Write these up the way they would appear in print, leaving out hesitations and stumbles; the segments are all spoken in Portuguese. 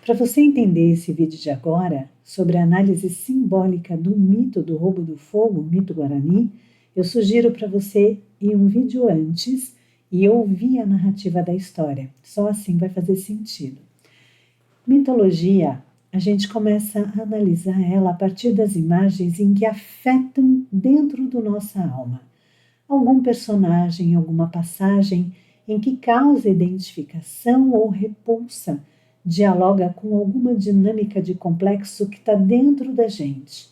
Para você entender esse vídeo de agora, sobre a análise simbólica do mito do roubo do fogo, mito guarani, eu sugiro para você ir um vídeo antes e ouvir a narrativa da história. Só assim vai fazer sentido. Mitologia, a gente começa a analisar ela a partir das imagens em que afetam dentro da nossa alma. Algum personagem, alguma passagem em que causa identificação ou repulsa, dialoga com alguma dinâmica de complexo que está dentro da gente.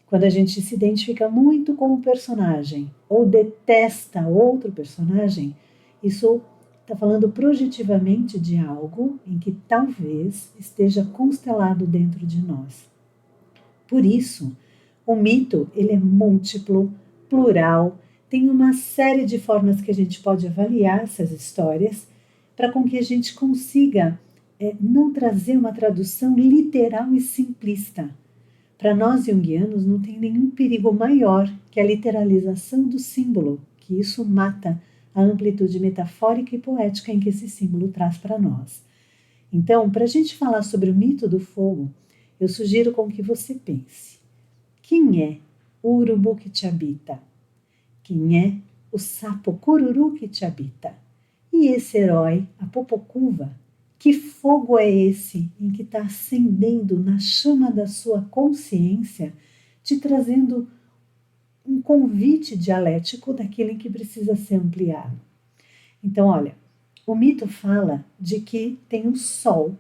Quando a gente se identifica muito com um personagem ou detesta outro personagem, isso está falando projetivamente de algo em que talvez esteja constelado dentro de nós. Por isso, o mito ele é múltiplo, plural, tem uma série de formas que a gente pode avaliar essas histórias para com que a gente consiga não trazer uma tradução literal e simplista. Para nós junguianos não tem nenhum perigo maior que a literalização do símbolo, que isso mata a amplitude metafórica e poética em que esse símbolo traz para nós. Então, para a gente falar sobre o mito do fogo, eu sugiro com que você pense: quem é o urubu que te habita? Quem é o sapo cururu que te habita? E esse herói, a Popocuva, que fogo é esse em que está acendendo na chama da sua consciência, te trazendo um convite dialético daquilo em que precisa ser ampliado? Então, olha, o mito fala de que tem um sol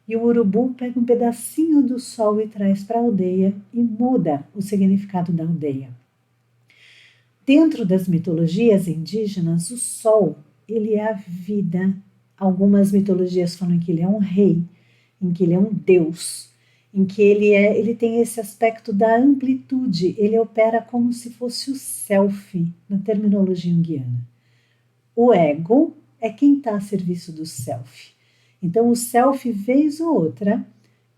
e o urubu pega um pedacinho do sol e traz para a aldeia e muda o significado da aldeia. Dentro das mitologias indígenas, o sol, ele é a vida. Algumas mitologias falam que ele é um rei, em que ele é um deus, em que ele tem esse aspecto da amplitude, ele opera como se fosse o self, na terminologia junguiana. O ego é quem está a serviço do self. Então o self, vez ou outra,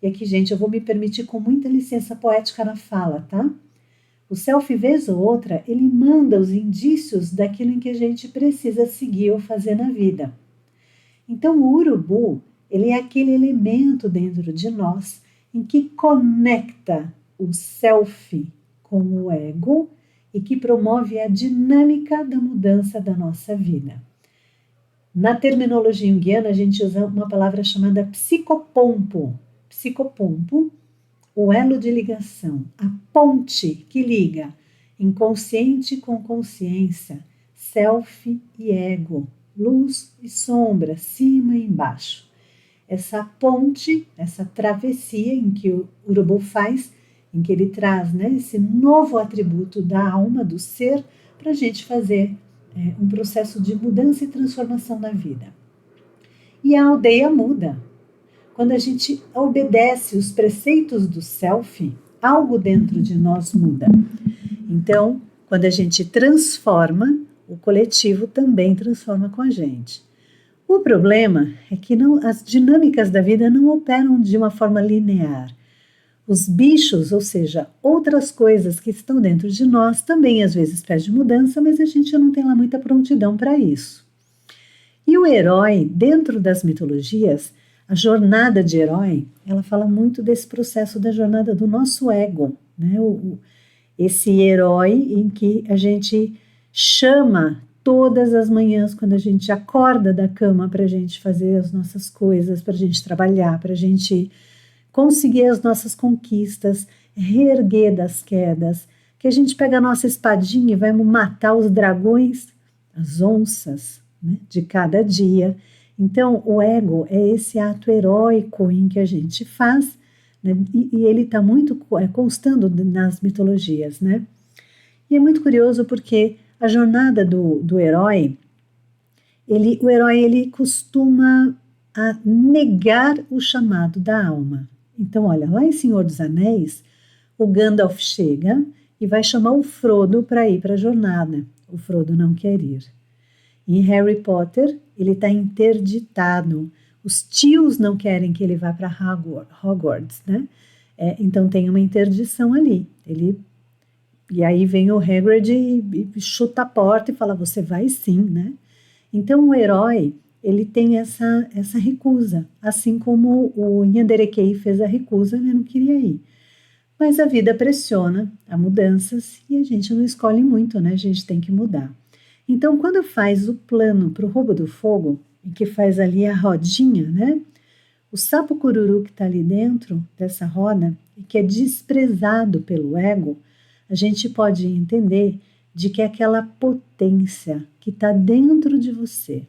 e aqui, gente, eu vou me permitir com muita licença poética na fala, tá? O self, vez ou outra, ele manda os indícios daquilo em que a gente precisa seguir ou fazer na vida. Então o urubu, ele é aquele elemento dentro de nós em que conecta o self com o ego e que promove a dinâmica da mudança da nossa vida. Na terminologia junguiana, a gente usa uma palavra chamada psicopompo. Psicopompo, o elo de ligação, a ponte que liga inconsciente com consciência, self e ego, luz e sombra, cima e embaixo. Essa ponte, essa travessia em que o urubu faz, em que ele traz, né, esse novo atributo da alma, do ser, para a gente fazer um processo de mudança e transformação na vida. E a aldeia muda. Quando a gente obedece os preceitos do self, algo dentro de nós muda. Então, quando a gente transforma, o coletivo também transforma com a gente. O problema é que as dinâmicas da vida não operam de uma forma linear. Os bichos, ou seja, outras coisas que estão dentro de nós, também às vezes pedem mudança, mas a gente não tem lá muita prontidão para isso. E o herói, dentro das mitologias, a jornada de herói, ela fala muito desse processo da jornada do nosso ego, né? Esse herói em que a gente chama todas as manhãs, quando a gente acorda da cama, para a gente fazer as nossas coisas, para a gente trabalhar, para a gente conseguir as nossas conquistas, reerguer das quedas, que a gente pega a nossa espadinha e vai matar os dragões, as onças, né, de cada dia. Então, o ego é esse ato heróico em que a gente faz, né, e ele está muito constando nas mitologias, né? E é muito curioso porque a jornada do herói, o herói ele costuma a negar o chamado da alma. Então, olha, lá em Senhor dos Anéis, o Gandalf chega e vai chamar o Frodo para ir para a jornada. O Frodo não quer ir. Em Harry Potter, ele está interditado. Os tios não querem que ele vá para Hogwarts, né? Então tem uma interdição ali. E aí vem o Hagrid e chuta a porta e fala, você vai sim, né? Então o herói, ele tem essa recusa, assim como o Nhanderekei fez a recusa, ele não queria ir. Mas a vida pressiona a mudanças e a gente não escolhe muito, né? A gente tem que mudar. Então, quando faz o plano para o roubo do fogo, e que faz ali a rodinha, né? O sapo cururu que está ali dentro dessa roda e que é desprezado pelo ego, a gente pode entender de que é aquela potência que está dentro de você,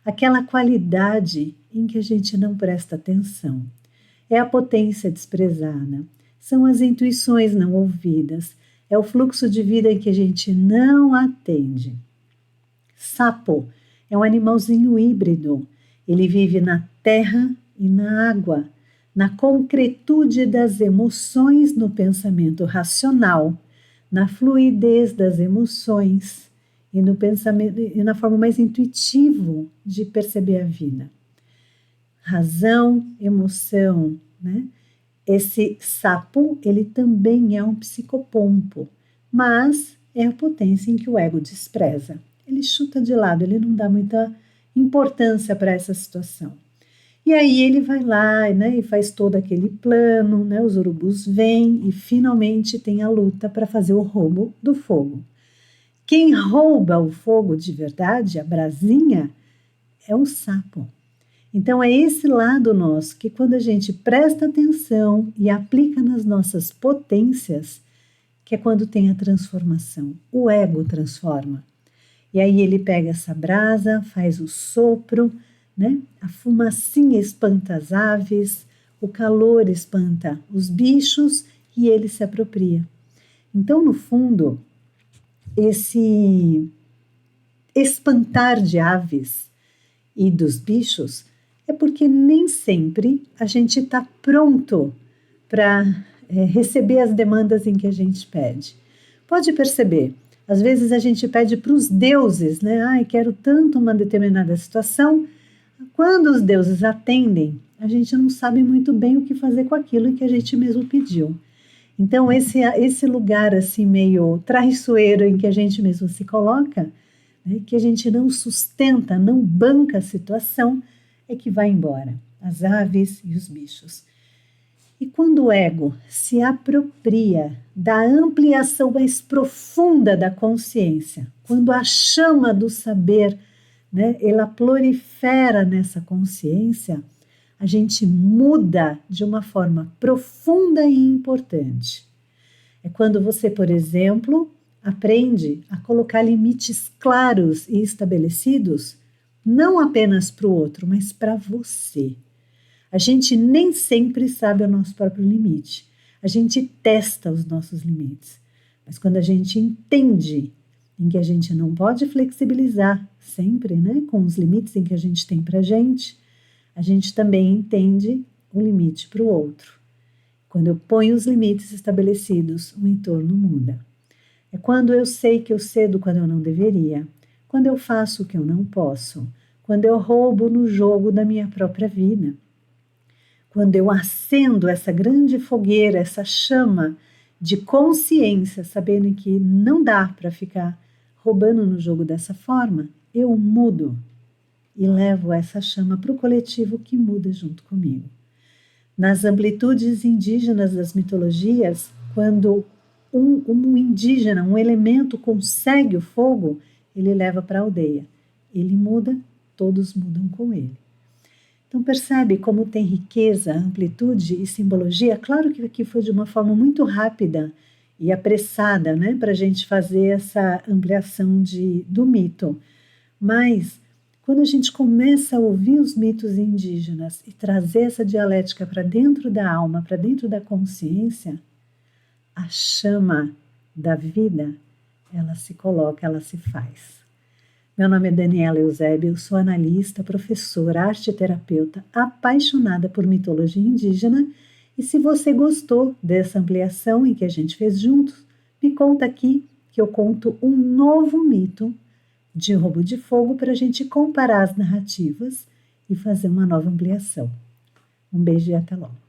aquela qualidade em que a gente não presta atenção, é a potência desprezada, são as intuições não ouvidas, é o fluxo de vida em que a gente não atende. Sapo é um animalzinho híbrido, ele vive na terra e na água, na concretude das emoções, no pensamento racional, na fluidez das emoções e no pensamento e na forma mais intuitiva de perceber a vida. Razão, emoção, né? Esse sapo, ele também é um psicopompo, mas é a potência em que o ego despreza. Ele chuta de lado, ele não dá muita importância para essa situação. E aí ele vai lá, né, e faz todo aquele plano, né, os urubus vêm e finalmente tem a luta para fazer o roubo do fogo. Quem rouba o fogo de verdade, a brasinha, é o sapo. Então é esse lado nosso que quando a gente presta atenção e aplica nas nossas potências, que é quando tem a transformação. O ego transforma. E aí ele pega essa brasa, faz o sopro, né? A fumacinha espanta as aves, o calor espanta os bichos e ele se apropria. Então, no fundo, esse espantar de aves e dos bichos é porque nem sempre a gente está pronto para receber as demandas em que a gente pede. Pode perceber, às vezes a gente pede para os deuses, né? Ai, quero tanto uma determinada situação. Quando os deuses atendem, a gente não sabe muito bem o que fazer com aquilo que a gente mesmo pediu. Então, esse lugar assim meio traiçoeiro em que a gente mesmo se coloca, né, que a gente não sustenta, não banca a situação, é que vai embora, as aves e os bichos. E quando o ego se apropria da ampliação mais profunda da consciência, quando a chama do saber, né, ela prolifera nessa consciência, a gente muda de uma forma profunda e importante. É quando você, por exemplo, aprende a colocar limites claros e estabelecidos, não apenas para o outro, mas para você. A gente nem sempre sabe o nosso próprio limite. A gente testa os nossos limites. Mas quando a gente entende em que a gente não pode flexibilizar sempre, né, com os limites em que a gente tem para a gente também entende o limite para o outro. Quando eu ponho os limites estabelecidos, o entorno muda. É quando eu sei que eu cedo quando eu não deveria, quando eu faço o que eu não posso, quando eu roubo no jogo da minha própria vida, quando eu acendo essa grande fogueira, essa chama de consciência, sabendo que não dá para ficar roubando no jogo dessa forma, eu mudo e levo essa chama para o coletivo que muda junto comigo. Nas amplitudes indígenas das mitologias, quando um indígena, um elemento consegue o fogo, ele leva para a aldeia. Ele muda, todos mudam com ele. Então percebe como tem riqueza, amplitude e simbologia? Claro que aqui foi de uma forma muito rápida e apressada, né, para a gente fazer essa ampliação do mito. Mas quando a gente começa a ouvir os mitos indígenas e trazer essa dialética para dentro da alma, para dentro da consciência, a chama da vida, ela se coloca, ela se faz. Meu nome é Daniela Eusébio, eu sou analista, professora, arteterapeuta, apaixonada por mitologia indígena. E se você gostou dessa ampliação em que a gente fez juntos, me conta aqui que eu conto um novo mito de roubo de fogo para a gente comparar as narrativas e fazer uma nova ampliação. Um beijo e até logo.